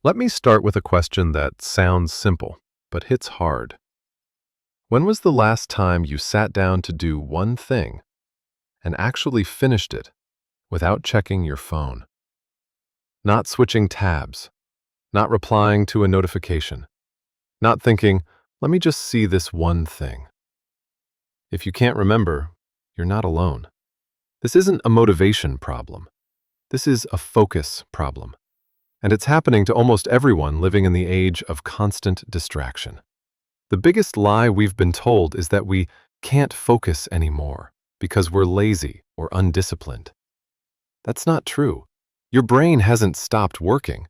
Let me start with a question that sounds simple, but hits hard. When was the last time you sat down to do one thing and actually finished it without checking your phone? Not switching tabs, not replying to a notification, not thinking, let me just see this one thing. If you can't remember, you're not alone. This isn't a motivation problem. This is a focus problem. And it's happening to almost everyone living in the age of constant distraction. The biggest lie we've been told is that we can't focus anymore because we're lazy or undisciplined. That's not true. Your brain hasn't stopped working.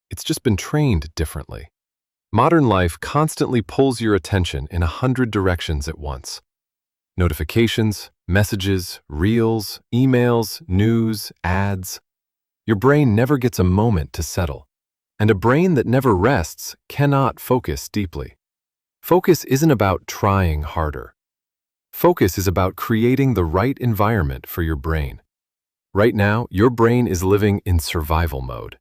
It's just been trained differently. Modern life constantly pulls your attention in 100 directions at once. Notifications, messages, reels, emails, news, ads. Your brain never gets a moment to settle, and a brain that never rests cannot focus deeply. Focus isn't about trying harder. Focus is about creating the right environment for your brain. Right now, your brain is living in survival mode.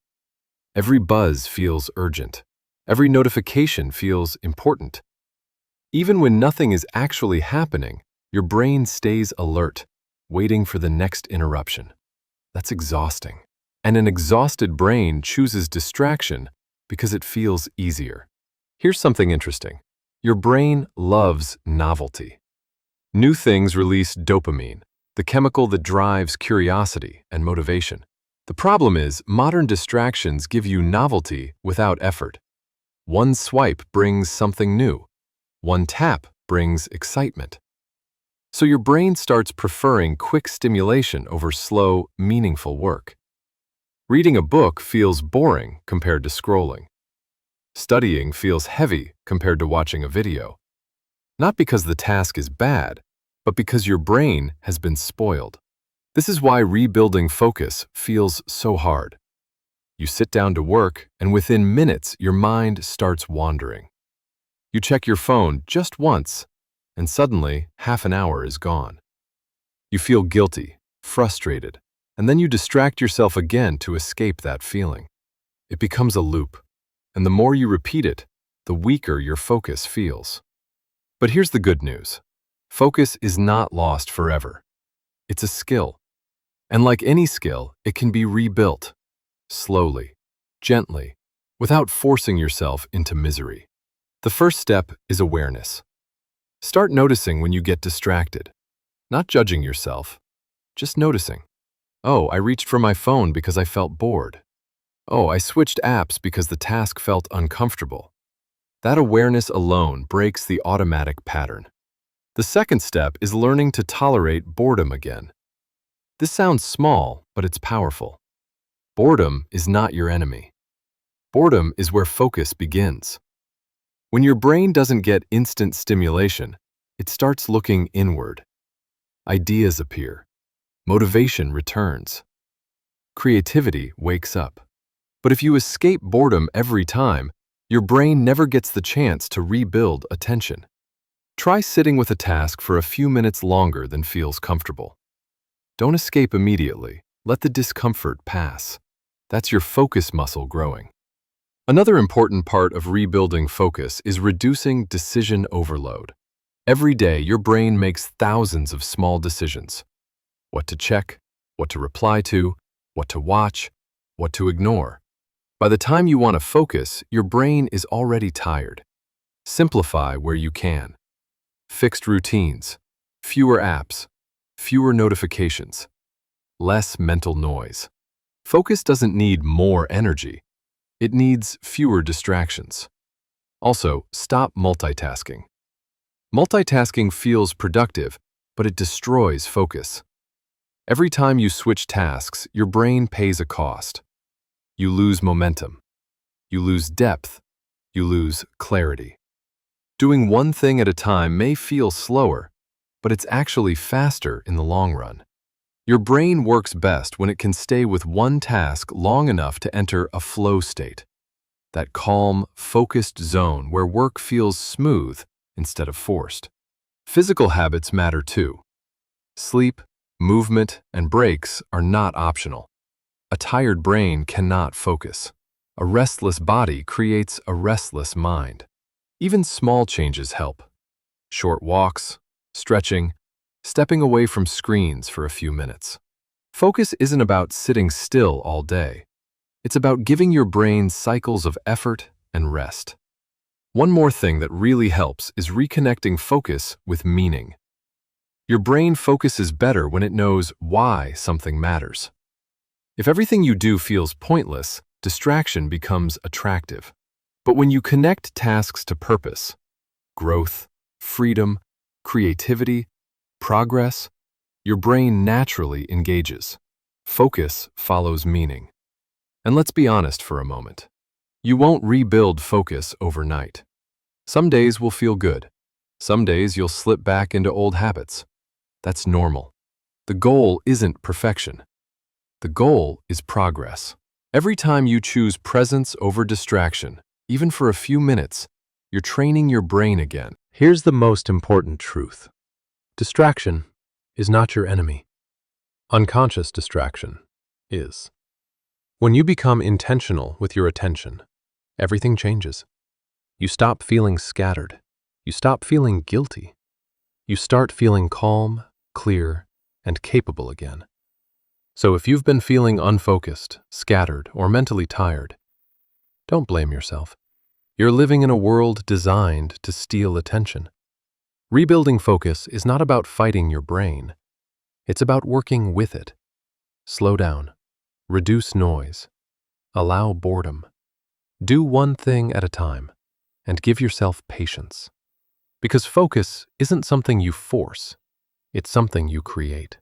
Every buzz feels urgent. Every notification feels important. Even when nothing is actually happening, your brain stays alert, waiting for the next interruption. That's exhausting. And an exhausted brain chooses distraction because it feels easier. Here's something interesting. Your brain loves novelty. New things release dopamine, the chemical that drives curiosity and motivation. The problem is, modern distractions give you novelty without effort. One swipe brings something new. One tap brings excitement. So your brain starts preferring quick stimulation over slow, meaningful work. Reading a book feels boring compared to scrolling. Studying feels heavy compared to watching a video. Not because the task is bad, but because your brain has been spoiled. This is why rebuilding focus feels so hard. You sit down to work, and within minutes, your mind starts wandering. You check your phone just once, and suddenly, half an hour is gone. You feel guilty, frustrated, and then you distract yourself again to escape that feeling. It becomes a loop, and the more you repeat it, the weaker your focus feels. But here's the good news. Focus is not lost forever. It's a skill. And like any skill, it can be rebuilt. Slowly, gently, without forcing yourself into misery. The first step is awareness. Start noticing when you get distracted. Not judging yourself, just noticing. Oh, I reached for my phone because I felt bored. Oh, I switched apps because the task felt uncomfortable. That awareness alone breaks the automatic pattern. The second step is learning to tolerate boredom again. This sounds small, but it's powerful. Boredom is not your enemy. Boredom is where focus begins. When your brain doesn't get instant stimulation, it starts looking inward. Ideas appear. Motivation returns. Creativity wakes up. But if you escape boredom every time, your brain never gets the chance to rebuild attention. Try sitting with a task for a few minutes longer than feels comfortable. Don't escape immediately. Let the discomfort pass. That's your focus muscle growing. Another important part of rebuilding focus is reducing decision overload. Every day, your brain makes thousands of small decisions. What to check, what to reply to, what to watch, what to ignore. By the time you want to focus, your brain is already tired. Simplify where you can. Fixed routines, fewer apps, fewer notifications, less mental noise. Focus doesn't need more energy. It needs fewer distractions. Also, stop multitasking. Multitasking feels productive, but it destroys focus. Every time you switch tasks, your brain pays a cost. You lose momentum. You lose depth. You lose clarity. Doing one thing at a time may feel slower, but it's actually faster in the long run. Your brain works best when it can stay with one task long enough to enter a flow state. That calm, focused zone where work feels smooth instead of forced. Physical habits matter too. Sleep, movement, and breaks are not optional. A tired brain cannot focus. A restless body creates a restless mind. Even small changes help. Short walks, stretching, stepping away from screens for a few minutes. Focus isn't about sitting still all day. It's about giving your brain cycles of effort and rest. One more thing that really helps is reconnecting focus with meaning. Your brain focuses better when it knows why something matters. If everything you do feels pointless, distraction becomes attractive. But when you connect tasks to purpose, growth, freedom, creativity, progress, your brain naturally engages. Focus follows meaning. And let's be honest for a moment. You won't rebuild focus overnight. Some days will feel good. Some days you'll slip back into old habits. That's normal. The goal isn't perfection. The goal is progress. Every time you choose presence over distraction, even for a few minutes, you're training your brain again. Here's the most important truth. Distraction is not your enemy. Unconscious distraction is. When you become intentional with your attention, everything changes. You stop feeling scattered. You stop feeling guilty. You start feeling calm, clear, and capable again. So if you've been feeling unfocused, scattered, or mentally tired, don't blame yourself. You're living in a world designed to steal attention. Rebuilding focus is not about fighting your brain. It's about working with it. Slow down. Reduce noise. Allow boredom. Do one thing at a time, and give yourself patience. Because focus isn't something you force, it's something you create.